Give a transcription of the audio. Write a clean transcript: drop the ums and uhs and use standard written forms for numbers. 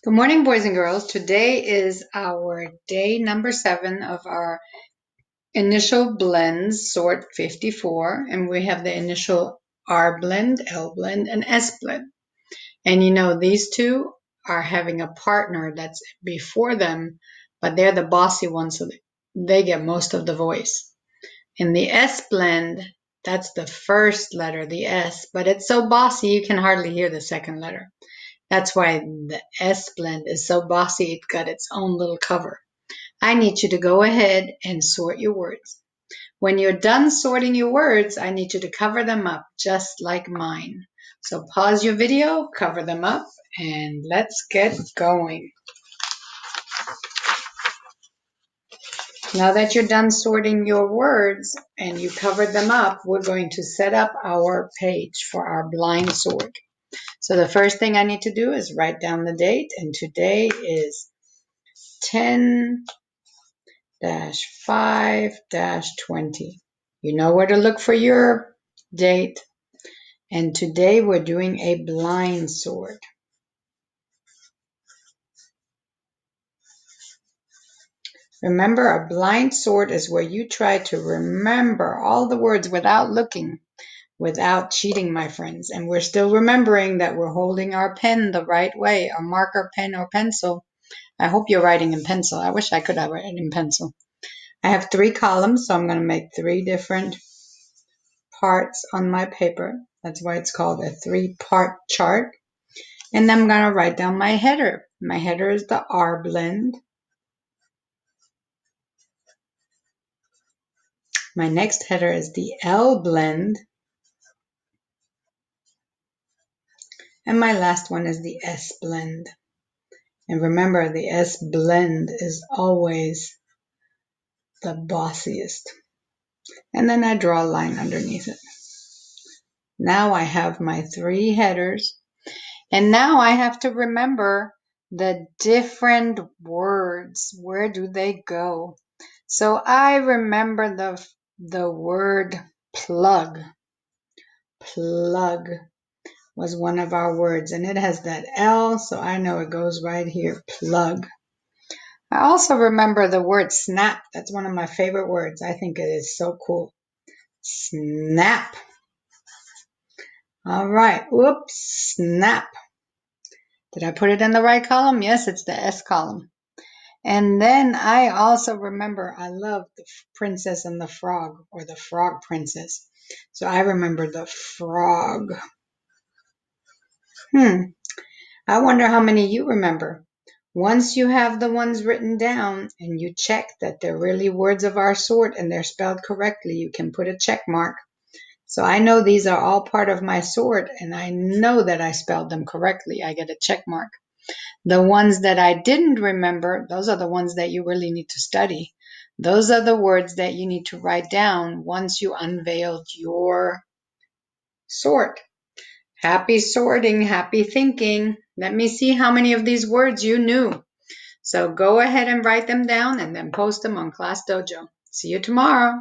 Good morning, boys and girls. Today is our day number 7 of our initial blends, sort 54, and we have the initial R blend, L blend, and S blend. And you know, these two are having a partner that's before them, but they're the bossy ones, so they get most of the voice. In the S blend, that's the first letter, the S, but it's so bossy you can hardly hear the second letter. That's why the S blend is so bossy, it got its own little cover. I need you to go ahead and sort your words. When you're done sorting your words, I need you to cover them up just like mine. So pause your video, cover them up, and let's get going. Now that you're done sorting your words and you covered them up, we're going to set up our page for our blind sort. So the first thing I need to do is write down the date, and today is 10-5-20. You know where to look for your date. And today we're doing a blind sort. Remember, a blind sort is where you try to remember all the words without looking, without cheating, my friends. And we're still remembering that we're holding our pen the right way, a marker, pen, or pencil. I hope you're writing in pencil. I wish I could have written in pencil. I have 3 columns, so I'm going to make 3 different parts on my paper. That's why it's called a 3-part chart. And I'm going to write down my header. My header is the R blend. My next header is the L blend. And my last one is the S blend. And remember, the S blend is always the bossiest. And then I draw a line underneath it. Now I have my 3 headers. And now I have to remember the different words. Where do they go? So I remember the word plug. Plug was one of our words, and it has that L, so I know it goes right here, plug. I also remember the word snap. That's one of my favorite words. I think it is so cool. Snap. All right. Whoops. Snap. Did I put it in the right column? Yes, it's the S column. And then I also remember I love the Princess and the Frog, or the Frog Princess. So I remember the frog. I wonder how many you remember. Once you have the ones written down and you check that they're really words of our sort and they're spelled correctly, you can put a check mark. So I know these are all part of my sort, and I know that I spelled them correctly. I get a check mark. The ones that I didn't remember, those are the ones that you really need to study. Those are the words that you need to write down once you unveiled your sort. Happy sorting, happy thinking. Let me see how many of these words you knew. So go ahead and write them down and then post them on Class Dojo. See you tomorrow.